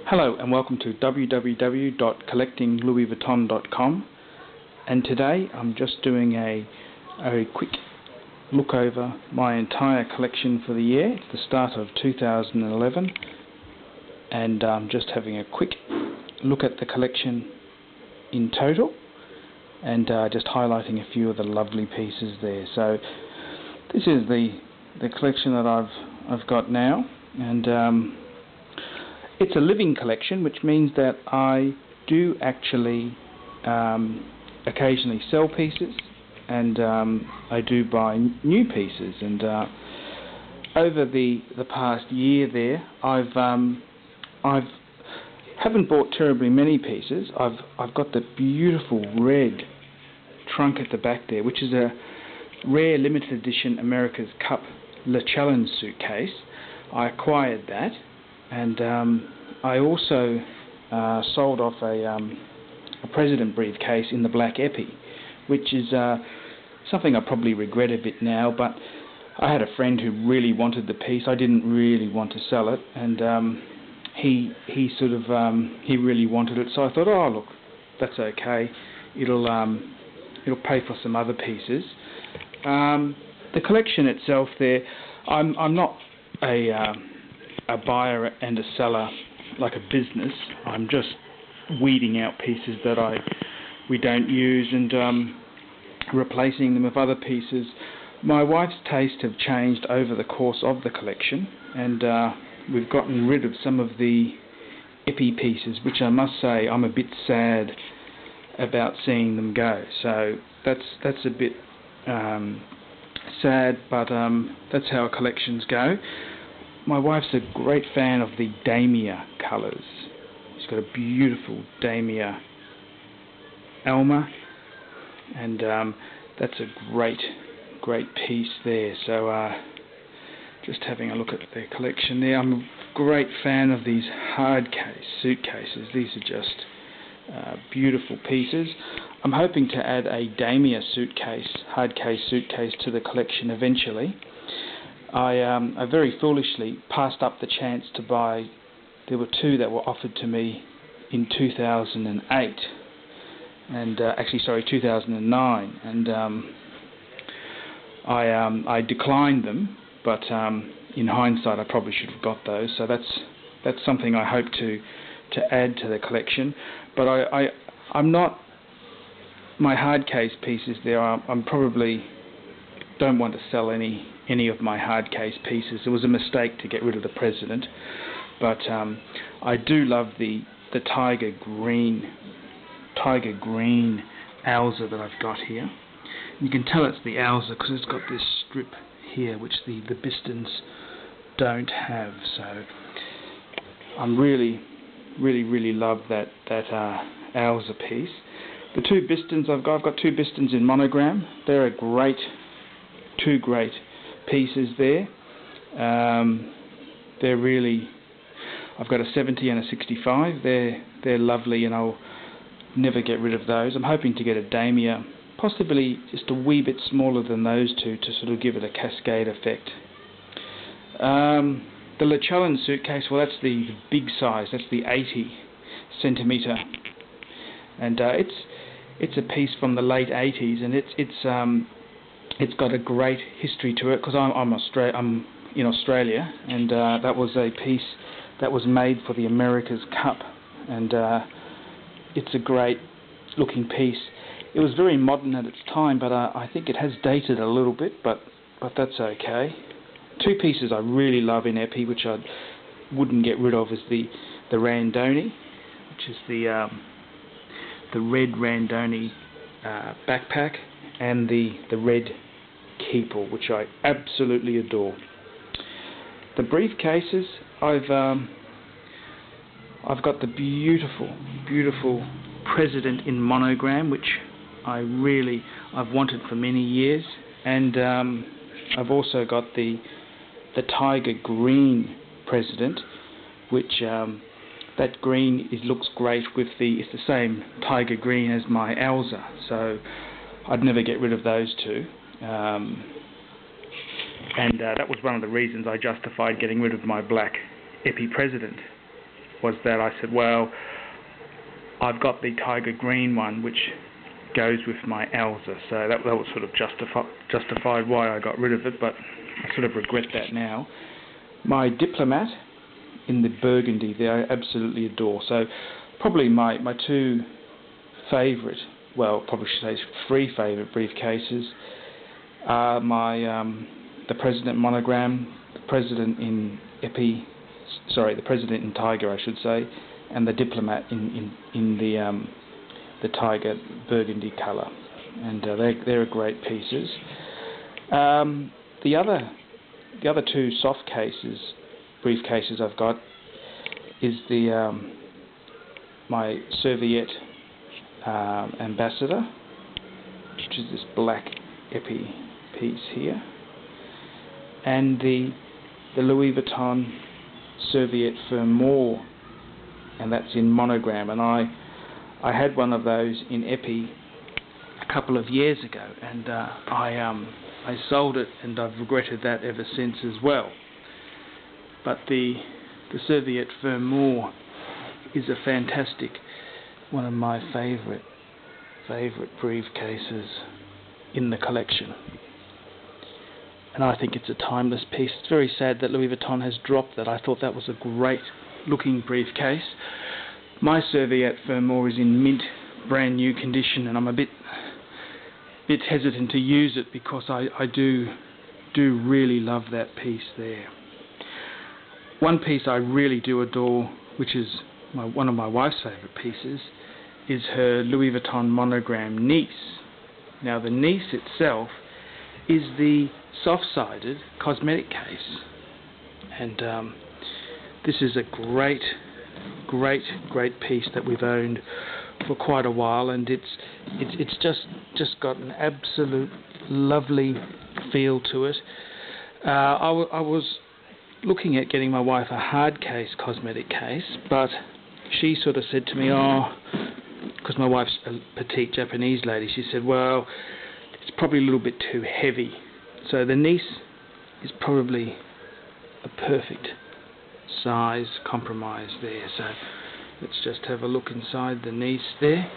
Hello and welcome to www.collectinglouisvuitton.com, and today I'm just doing a quick look over my entire collection for the year. It's the start of 2011, and I'm just having a quick look at the collection in total and just highlighting a few of the lovely pieces there. So this is the collection that I've got now, and it's a living collection, which means that I do actually occasionally sell pieces, and I do buy new pieces. And over the past year there, I haven't bought terribly many pieces. I've got the beautiful red trunk at the back there, which is a rare limited edition America's Cup Le Challenge suitcase. I acquired that. And I also sold off a President briefcase in the black epi, which is something I probably regret a bit now, but I had a friend who really wanted the piece. I didn't really want to sell it, and he really wanted it, so I thought, oh look, that's okay. It'll pay for some other pieces. The collection itself there, I'm not a buyer and a seller like a business. I'm just weeding out pieces that we don't use and replacing them with other pieces. My wife's tastes have changed over the course of the collection, and we've gotten rid of some of the epi pieces, which I must say I'm a bit sad about seeing them go. So that's a bit sad, but that's how collections go. My wife's a great fan of the Damia colours. She's got a beautiful Damia Alma, and that's a great piece there. So just having a look at the collection there. I'm a great fan of these hard case suitcases. These are just beautiful pieces. I'm hoping to add a Damia hard case suitcase to the collection eventually. I very foolishly passed up the chance to buy. There were two that were offered to me in 2008, and 2009, and I declined them. But in hindsight, I probably should have got those. So that's something I hope to add to the collection. But I'm not. My hard case pieces there. I'm probably don't want to sell any of my hard case pieces. It was a mistake to get rid of the President, but I do love the tiger green Alza that I've got here. You can tell it's the Alza because it's got this strip here which the Bistons don't have. So I'm really love that Alza piece. The two Bistons I've got two Bistons in monogram. They're two great pieces there. They're really, I've got a 70 and a 65. They're lovely, and I'll never get rid of those. I'm hoping to get a Damia, possibly just a wee bit smaller than those two, to sort of give it a cascade effect. The Le Challenge suitcase, well, that's the big size. That's the 80 centimeter, and it's a piece from the late 80s, and it's got a great history to it because I'm in Australia, and that was a piece that was made for the America's Cup, and it's a great looking piece. It was very modern at its time, but I think it has dated a little bit, but that's okay. Two pieces I really love in epi, which I wouldn't get rid of, is the Randoni, which is the red Randoni backpack, and the red Keeper, which I absolutely adore. The briefcases, I've got the beautiful President in monogram, which I've wanted for many years, and I've also got the tiger green President, which that green looks great with it's the same tiger green as my Alza, so I'd never get rid of those two. And that was one of the reasons I justified getting rid of my black epi President. was that I said, well, I've got the tiger green one, which goes with my Elsa, so that was sort of justified why I got rid of it, but I sort of regret that now. My Diplomat in the burgundy there, I absolutely adore. So probably my two favourite, well, probably should say three favourite briefcases are the President monogram, the President in the President in Tiger, I should say, and the Diplomat in the Tiger burgundy colour, and they're great pieces. The other two soft briefcases I've got is my Serviette Ambassador, which is this black epi piece here, and the Louis Vuitton Serviette Fermour, and that's in monogram, and I had one of those in epi a couple of years ago, and I sold it, and I've regretted that ever since as well. But the Serviette Fermour is a fantastic, one of my favourite briefcases in the collection, and I think it's a timeless piece. It's very sad that Louis Vuitton has dropped that. I thought that was a great looking briefcase. My Serviette Fermour is in mint, brand new condition, and I'm a bit hesitant to use it because I do really love that piece there. One piece I really do adore, which is one of my wife's favourite pieces, is her Louis Vuitton monogram Nice. Now the Nice itself is the soft-sided cosmetic case, and this is a great piece that we've owned for quite a while, and it's just got an absolute lovely feel to it. I was looking at getting my wife a hard case cosmetic case, but she sort of said to me, because my wife's a petite Japanese lady, she said, well, it's probably a little bit too heavy. So the Nice is probably a perfect size compromise there. So let's just have a look inside the Nice there,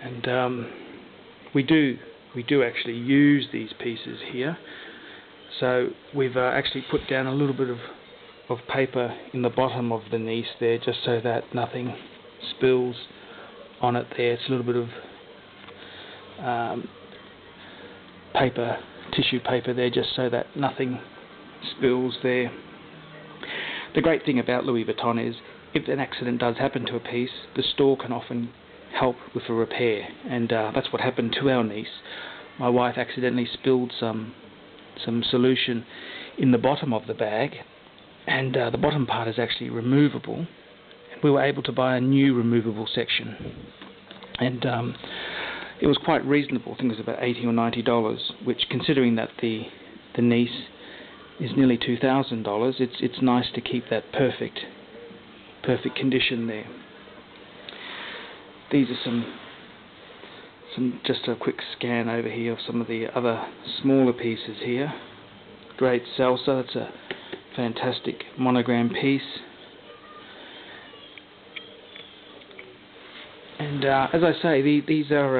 and we do actually use these pieces here. So we've actually put down a little bit of paper in the bottom of the Nice there, just so that nothing spills on it there. It's a little bit of tissue paper there, just so that nothing spills there. The great thing about Louis Vuitton is, if an accident does happen to a piece, the store can often help with a repair, and that's what happened to our Nice. My wife accidentally spilled some solution in the bottom of the bag, and the bottom part is actually removable, and we were able to buy a new removable section, and it was quite reasonable. I think it was about $80 or $90, which, considering that the Nice is nearly $2,000, it's nice to keep that perfect condition there. These are some just a quick scan over here of some of the other smaller pieces here. Great Salsa, that's a fantastic monogram piece. And as I say, these are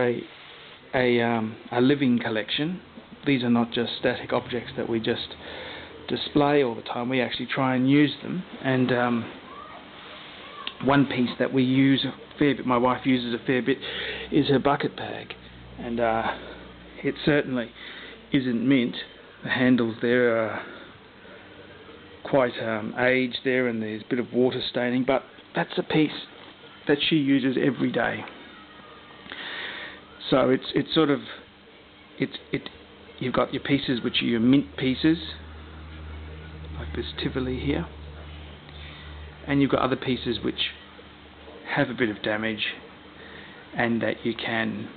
a living collection. These are not just static objects that we just display all the time. We actually try and use them. And one piece that we use a fair bit, my wife uses a fair bit, is her bucket bag. And it certainly isn't mint. The handles there are quite aged there, and there's a bit of water staining, but that's a piece that she uses every day. So it's sort of you've got your pieces which are your mint pieces, like this Tivoli here, and you've got other pieces which have a bit of damage and that you can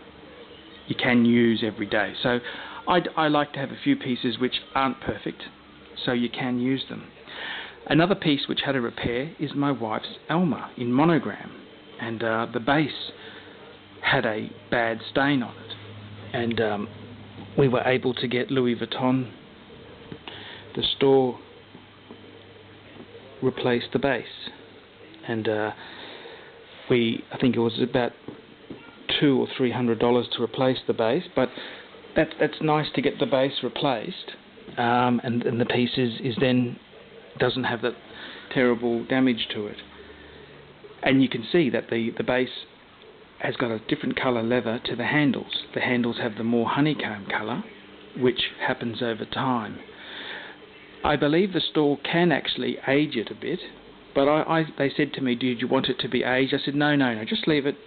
use every day. So I like to have a few pieces which aren't perfect, so you can use them. Another piece which had a repair is my wife's Alma in monogram, and the base had a bad stain on it, and we were able to get Louis Vuitton, the store, replace the base, and I think it was about $200 or $300 to replace the base, but that's nice to get the base replaced, and the piece is then doesn't have that terrible damage to it. And you can see that the base has got a different colour leather to the handles. The handles have the more honeycomb colour, which happens over time. I believe the store can actually age it a bit, but they said to me, "Did you want it to be aged?" I said, no, just leave it.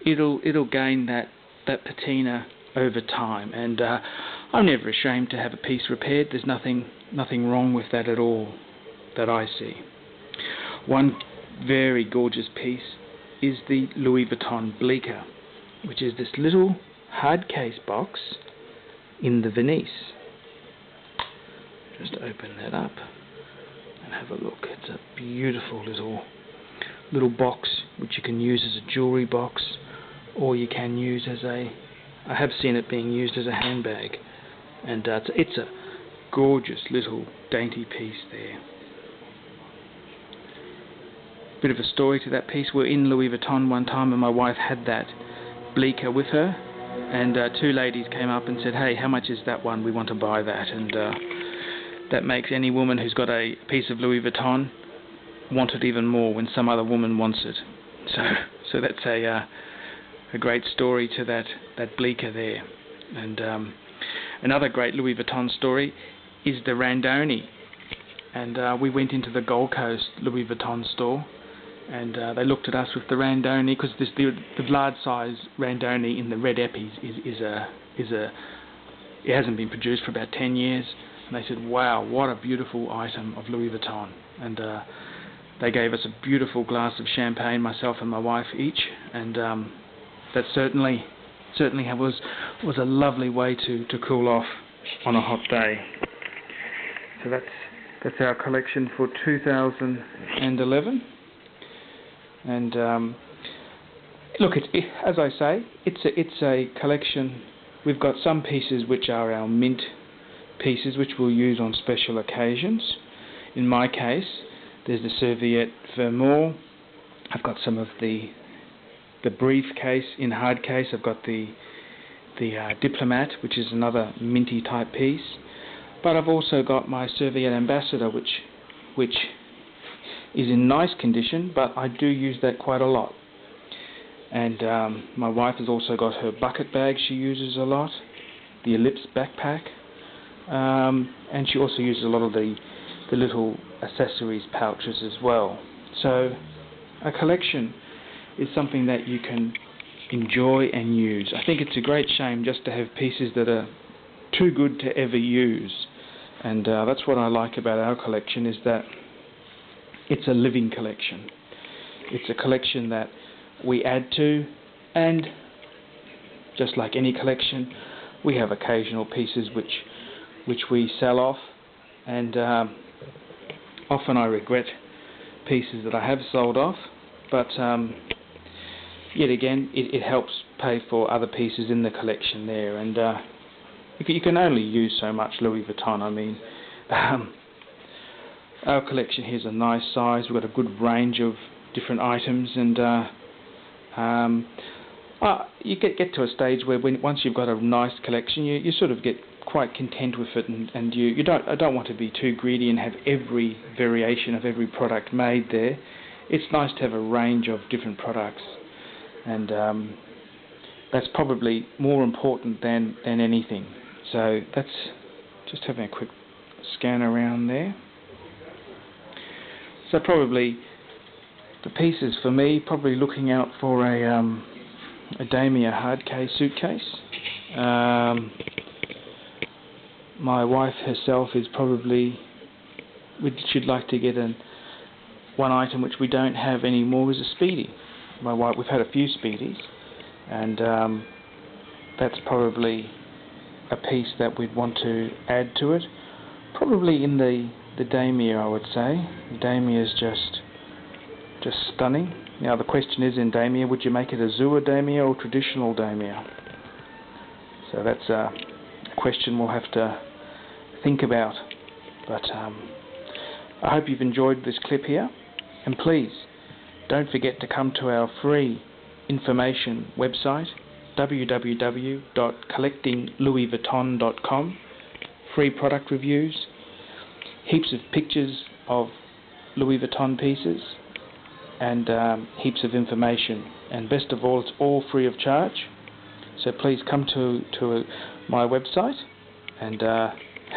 It'll gain that patina over time, and I'm never ashamed to have a piece repaired. There's nothing wrong with that at all that I see. One very gorgeous piece is the Louis Vuitton Bleecker, which is this little hard case box in the Venice. Just open that up and have a look. It's a beautiful little box which you can use as a jewellery box, or you can use as I have seen it being used as a handbag, and it's a gorgeous little dainty piece there. Bit of a story to that piece. We're in Louis Vuitton one time, and my wife had that Bleecker with her, and two ladies came up and said, "Hey, how much is that one? We want to buy that." And that makes any woman who's got a piece of Louis Vuitton want it even more when some other woman wants it. So that's a great story to that Bleecker there. And another great Louis Vuitton story is the Randoni. And we went into the Gold Coast Louis Vuitton store, and they looked at us with the Randoni, because the large size Randoni in the red epis it hasn't been produced for about 10 years. And they said, "Wow, what a beautiful item of Louis Vuitton." And they gave us a beautiful glass of champagne, myself and my wife each, and that certainly was a lovely way to cool off on a hot day. So that's our collection for 2011. And look, as I say, it's a collection. We've got some pieces which are our mint pieces, which we'll use on special occasions. In my case, there's the Serviette Vermeer. I've got some of the briefcase in hard case. I've got the Diplomat, which is another minty type piece. But I've also got my Serviette Ambassador, which is in nice condition, but I do use that quite a lot. And my wife has also got her bucket bag she uses a lot, the Ellipse backpack, and she also uses a lot of the little accessories pouches as well. So a collection is something that you can enjoy and use. I think it's a great shame just to have pieces that are too good to ever use, and that's what I like about our collection, is that it's a living collection. It's a collection that we add to, and just like any collection, we have occasional pieces which we sell off, and often I regret pieces that I have sold off, but yet again it helps pay for other pieces in the collection there. And you can only use so much Louis Vuitton. I mean, our collection here is a nice size. We've got a good range of different items, and you get to a stage where once you've got a nice collection, you sort of get quite content with it, and I don't want to be too greedy and have every variation of every product made there. It's nice to have a range of different products, and that's probably more important than anything. So that's just having a quick scan around there. So probably the pieces for me, probably looking out for a Damier hard case suitcase. My wife herself is probably, she'd like to get one item which we don't have anymore, is a Speedy. My wife, we've had a few Speedies, and that's probably a piece that we'd want to add to it. Probably in the Damier, I would say. The Damier is just stunning. Now the question is, in Damier, would you make it a Zua Damier or traditional Damier? So that's a question we'll have to think about. But I hope you've enjoyed this clip here, and please Don't forget to come to our free information website, www.collectinglouisvuitton.com. Free product reviews, heaps of pictures of Louis Vuitton pieces, and heaps of information. And best of all, it's all free of charge. So please come to my website and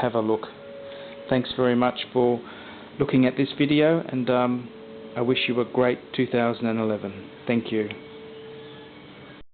have a look. Thanks very much for looking at this video, and I wish you a great 2011. Thank you.